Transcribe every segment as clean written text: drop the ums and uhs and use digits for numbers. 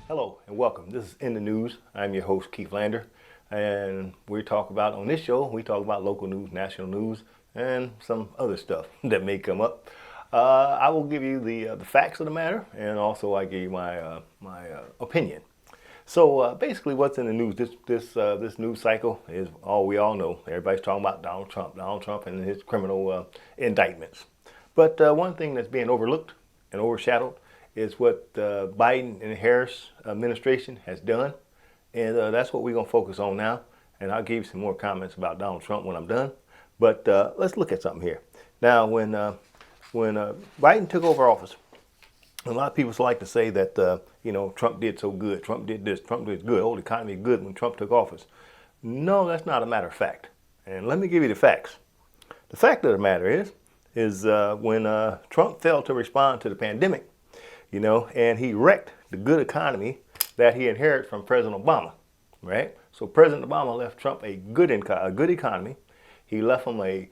Hello and welcome. This is In the News. I'm your host, Keith Lander, and we talk about, on this show, we talk about local news, national news, and some other stuff that may come up. I will give you the facts of the matter, and also I give you my opinion. So basically, what's in the news? This news cycle is all we all know. Everybody's talking about Donald Trump, and his criminal indictments. But one thing that's being overlooked and overshadowed is what Biden and Harris administration has done, and that's what we're going to focus on now. And I'll give you some more comments about Donald Trump when I'm done. But let's look at something here. Now, when Biden took over office, a lot of people like to say that Trump did so good, Trump did this, Trump did good, the economy is good when Trump took office. No, that's not a matter of fact. And let me give you the facts. The fact of the matter is when Trump failed to respond to the pandemic, and he wrecked the good economy that he inherited from President Obama, right? So President Obama left Trump a good economy. He left him a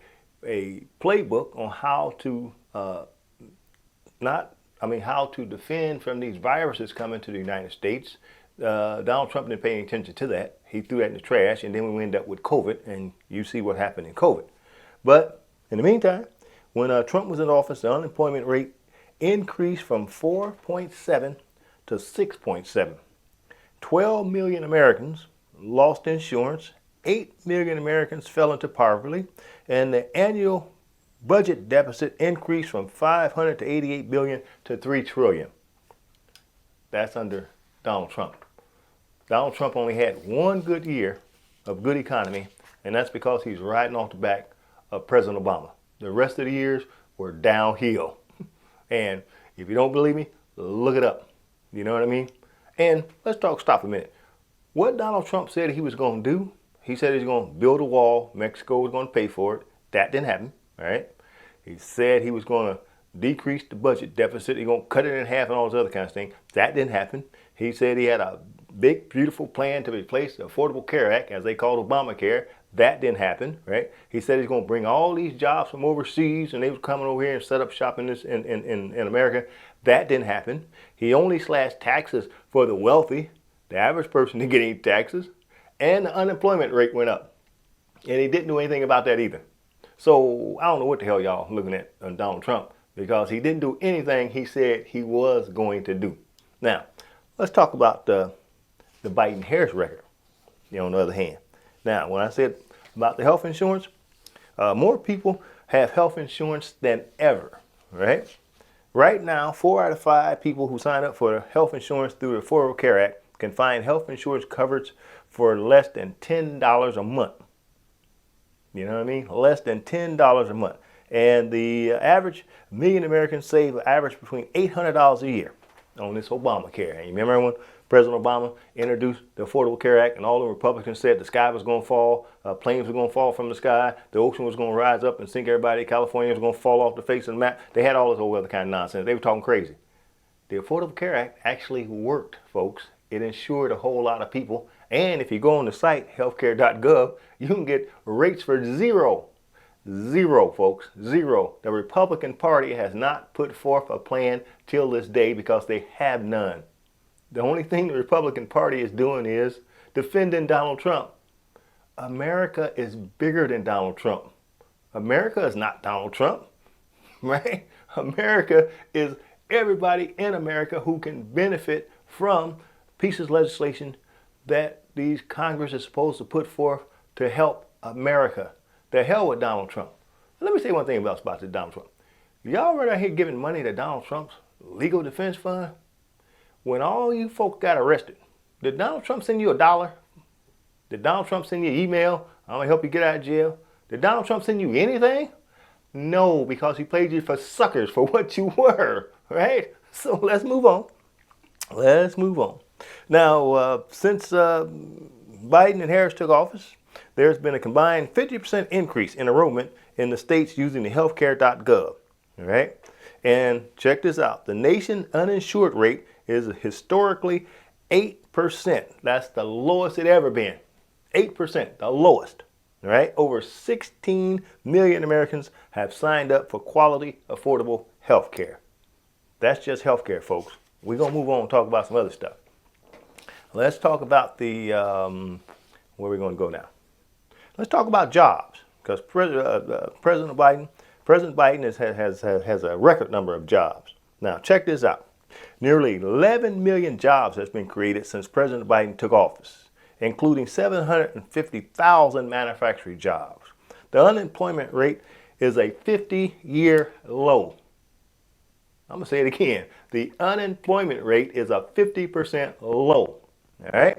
playbook on how to how to defend from these viruses coming to the United States. Donald Trump didn't pay any attention to that. He threw that in the trash, and then we ended up with COVID, and you see what happened in COVID. But in the meantime, when Trump was in office, the unemployment rate increased from 4.7 to 6.7. 12 million Americans lost insurance, 8 million Americans fell into poverty, and the annual budget deficit increased from 500 to 88 billion to 3 trillion. That's under Donald Trump. Donald Trump only had one good year of good economy, and that's because he's riding off the back of President Obama. The rest of the years were downhill. And if you don't believe me, look it up. You know what I mean? And let's stop a minute. What Donald Trump said he was going to do, he said he's going to build a wall. Mexico was going to pay for it. That didn't happen, all right? He said he was going to decrease the budget deficit. He's going to cut it in half and all those other kinds of things. That didn't happen. He said he had a big, beautiful plan to replace the Affordable Care Act, as they called Obamacare. That didn't happen, right? He said he's going to bring all these jobs from overseas, and they were coming over here and set up shop in America. That didn't happen. He only slashed taxes for the wealthy. The average person didn't get any taxes. And the unemployment rate went up. And he didn't do anything about that either. So I don't know what the hell y'all looking at on Donald Trump, because he didn't do anything he said he was going to do. Now, let's talk about the Biden-Harris record, on the other hand. Now, when I said about the health insurance, more people have health insurance than ever, right? Right now, 4 out of 5 people who sign up for health insurance through the Affordable Care Act can find health insurance coverage for less than $10 a month. You know what I mean? Less than $10 a month. And the average million Americans save an average between $800 a year on this Obamacare. And you remember when President Obama introduced the Affordable Care Act and all the Republicans said the sky was going to fall, planes were going to fall from the sky, the ocean was going to rise up and sink everybody, California was going to fall off the face of the map. They had all this whole other kind of nonsense. They were talking crazy. The Affordable Care Act actually worked, folks. It insured a whole lot of people. And if you go on the site, healthcare.gov, you can get rates for zero. Zero, folks, zero. The Republican Party has not put forth a plan till this day because they have none. The only thing the Republican Party is doing is defending Donald Trump. America is bigger than Donald Trump. America is not Donald Trump, right? America is everybody in America who can benefit from pieces of legislation that these Congress is supposed to put forth to help America. The hell with Donald Trump. Let me say one thing about Donald Trump. Y'all right out here giving money to Donald Trump's legal defense fund? When all you folks got arrested, did Donald Trump send you $1? Did Donald Trump send you an email? I'm going to help you get out of jail. Did Donald Trump send you anything? No, because he played you for suckers for what you were, right? So let's move on. Let's move on. Now, since Biden and Harris took office, there's been a combined 50% increase in enrollment in the states using the healthcare.gov, all right? And check this out. The nation uninsured rate is historically 8%. That's the lowest it ever been. 8%, the lowest, all right? Over 16 million Americans have signed up for quality, affordable health care. That's just health care, folks. We're going to move on and talk about some other stuff. Let's talk about the, where are we going to go now? Let's talk about jobs, because President Biden has a record number of jobs. Now, check this out. Nearly 11 million jobs has been created since President Biden took office, including 750,000 manufacturing jobs. The unemployment rate is a 50-year low. I'm going to say it again. The unemployment rate is a 50% low. All right?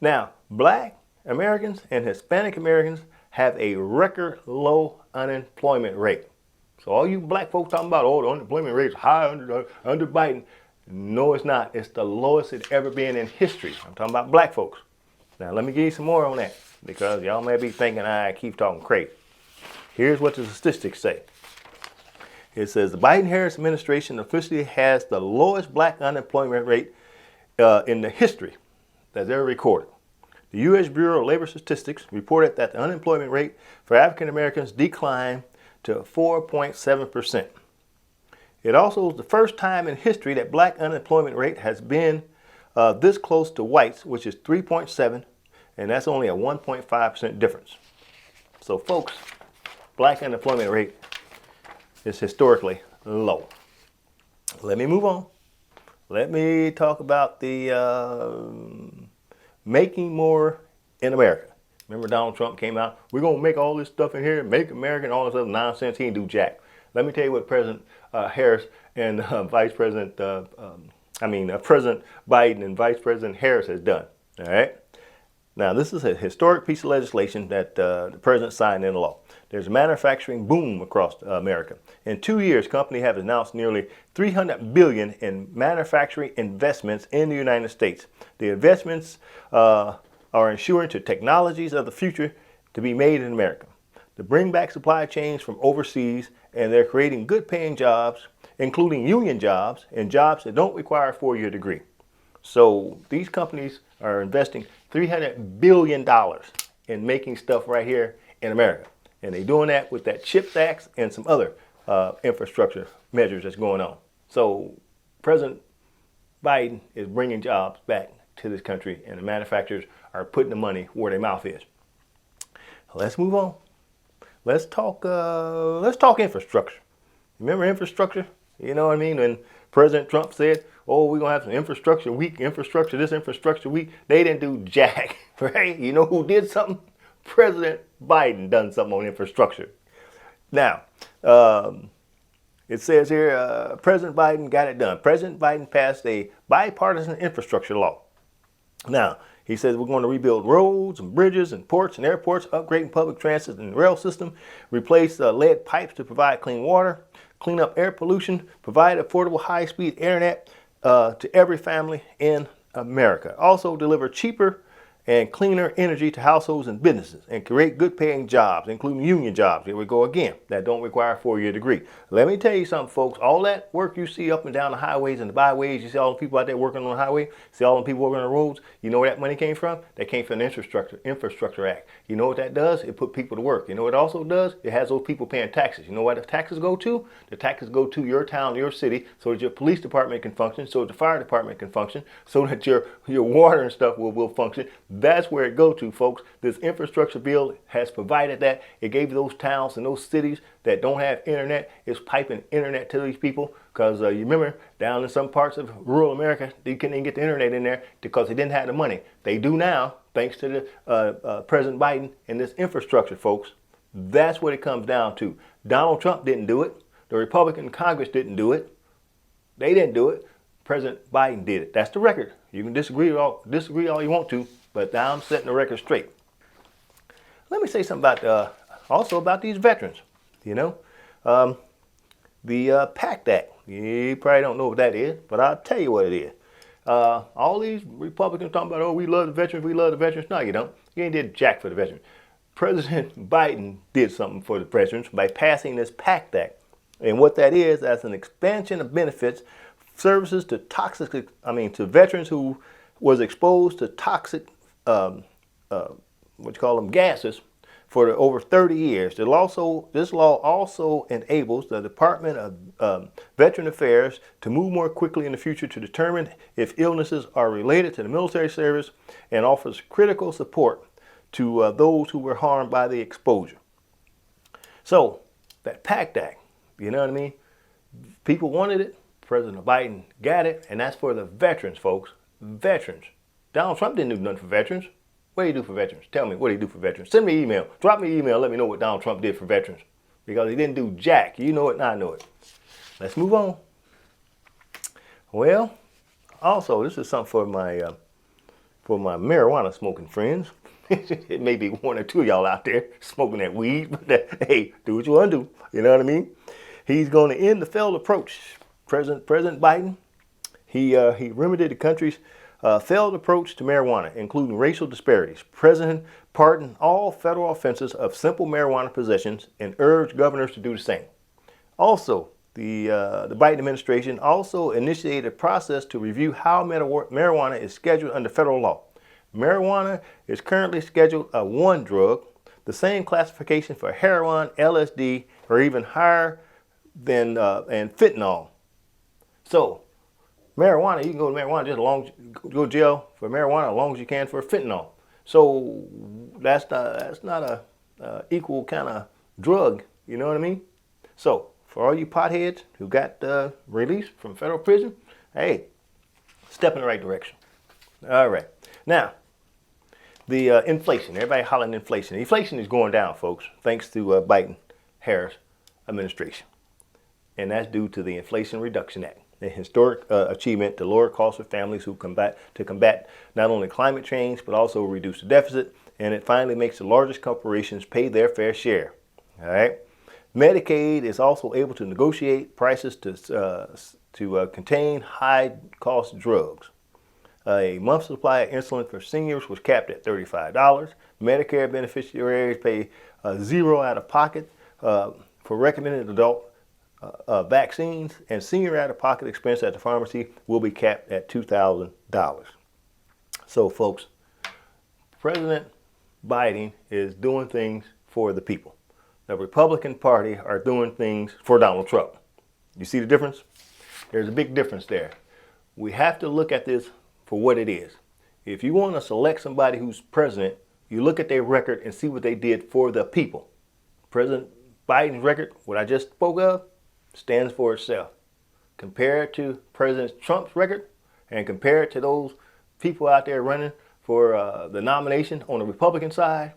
Now, Black Americans and Hispanic Americans have a record low unemployment rate. So all you black folks talking about, oh, the unemployment rate is high under Biden. No, it's not. It's the lowest it's ever been in history. I'm talking about black folks. Now, let me give you some more on that, because y'all may be thinking I keep talking crazy. Here's what the statistics say. It says the Biden-Harris administration officially has the lowest black unemployment rate in the history that's ever recorded. The U.S. Bureau of Labor Statistics reported that the unemployment rate for African Americans declined to 4.7%. It also is the first time in history that black unemployment rate has been this close to whites, which is 3.7, and that's only a 1.5% difference. So folks, black unemployment rate is historically low. Let me move on. Let me talk about the making more in America. Remember Donald Trump came out, we're going to make all this stuff in here, make America and all this other nonsense. He didn't do jack. Let me tell you what President Harris and President Biden and Vice President Harris has done. All right. Now, this is a historic piece of legislation that the president signed into law. There's a manufacturing boom across America. In 2 years, companies have announced nearly $300 billion in manufacturing investments in the United States. The investments are ensuring to technologies of the future to be made in America, to bring back supply chains from overseas, and they're creating good-paying jobs, including union jobs and jobs that don't require a 4-year degree. So these companies are investing $300 billion in making stuff right here in America. And they're doing that with that CHIPS Act and some other infrastructure measures that's going on. So President Biden is bringing jobs back to this country, and the manufacturers are putting the money where their mouth is. Let's move on. Let's talk infrastructure. Remember infrastructure? You know what I mean? When President Trump said, oh, we're going to have some infrastructure week, infrastructure this, infrastructure week. They didn't do jack, right? You know who did something? President Biden done something on infrastructure. Now, it says here, President Biden got it done. President Biden passed a bipartisan infrastructure law. Now, he says we're going to rebuild roads and bridges and ports and airports, upgrading public transit and rail system, replace lead pipes to provide clean water, clean up air pollution, provide affordable high-speed internet to every family in America. Also deliver cheaper and cleaner energy to households and businesses, and create good-paying jobs, including union jobs. Here we go again, that don't require a 4-year degree. Let me tell you something, folks. All that work you see up and down the highways and the byways, you see all the people out there working on the highway, see all the people working on the roads, you know where that money came from? That came from the Infrastructure Act. You know what that does? It put people to work. You know what it also does? It has those people paying taxes. You know what the taxes go to? The taxes go to your town, your city, so that your police department can function, so that the fire department can function, so that your water and stuff will function. That's where it goes to, folks. This infrastructure bill has provided that. It gave those towns and those cities that don't have internet, it's piping internet to these people, because you remember down in some parts of rural America, they couldn't even get the internet in there because they didn't have the money. They do now, thanks to the President Biden and this infrastructure, folks. That's what it comes down to. Donald Trump didn't do it. The Republican Congress didn't do it. They didn't do it. President Biden did it. That's the record. You can disagree all you want to, but now I'm setting the record straight. Let me say something about also about these veterans. You know, the PACT Act. You probably don't know what that is, but I'll tell you what it is. All these Republicans talking about, oh, we love the veterans, we love the veterans. No, you don't. You ain't did jack for the veterans. President Biden did something for the veterans by passing this PACT Act. And what that is, that's an expansion of benefits, services to to veterans who was exposed to toxic, gases for over 30 years. This law also enables the Department of Veteran Affairs to move more quickly in the future to determine if illnesses are related to the military service and offers critical support to those who were harmed by the exposure. So that PACT Act, you know what I mean? People wanted it. President Biden got it, and that's for the veterans, folks. Veterans. Donald Trump didn't do nothing for veterans. What did he do for veterans? Tell me, what did he do for veterans? Send me an email. Drop me an email. Let me know what Donald Trump did for veterans. Because he didn't do jack. You know it, and I know it. Let's move on. Well, also, this is something for my marijuana smoking friends. It may be one or two of y'all out there smoking that weed, but hey, do what you want to do. You know what I mean? He's going to end the failed approach. President Biden, he remedied the country's failed approach to marijuana, including racial disparities. President pardoned all federal offenses of simple marijuana possessions and urged governors to do the same. Also, the Biden administration also initiated a process to review how marijuana is scheduled under federal law. Marijuana is currently scheduled a 1 drug, the same classification for heroin, LSD, or even higher than and fentanyl. So, marijuana, you can go to marijuana just go to jail for marijuana as long as you can for fentanyl. So that's not a equal kind of drug. You know what I mean? So for all you potheads who got released from federal prison, hey, step in the right direction. All right. Now, the inflation. Everybody hollering inflation. Inflation is going down, folks, thanks to Biden-Harris administration. And that's due to the Inflation Reduction Act, a historic achievement to lower costs for families who combat not only climate change, but also reduce the deficit. And it finally makes the largest corporations pay their fair share. All right. Medicaid is also able to negotiate prices to contain high-cost drugs. A month's supply of insulin for seniors was capped at $35. Medicare beneficiaries pay zero out of pocket for recommended adult vaccines, and senior out-of-pocket expense at the pharmacy will be capped at $2,000. So, folks, President Biden is doing things for the people. The Republican Party are doing things for Donald Trump. You see the difference? There's a big difference there. We have to look at this for what it is. If you want to select somebody who's president, you look at their record and see what they did for the people. President Biden's record, what I just spoke of, stands for itself. Compare it to President Trump's record and compare it to those people out there running for the nomination on the Republican side,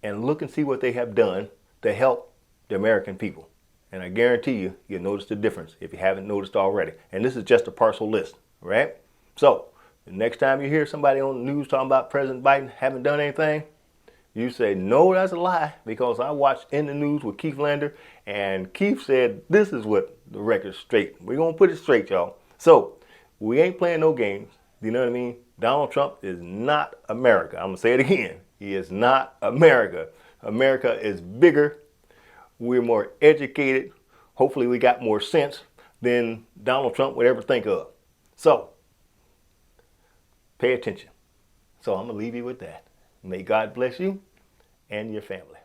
and look and see what they have done to help the American people. And I guarantee you, you'll notice the difference if you haven't noticed already. And this is just a partial list, right? So, the next time you hear somebody on the news talking about President Biden haven't done anything, you say, no, that's a lie, because I watched In the News with Keith Lander, and Keith said, this is what the record's straight. We're going to put it straight, y'all. So, we ain't playing no games. You know what I mean? Donald Trump is not America. I'm going to say it again. He is not America. America is bigger. We're more educated. Hopefully we got more sense than Donald Trump would ever think of. So, pay attention. So I'm going to leave you with that. May God bless you and your family.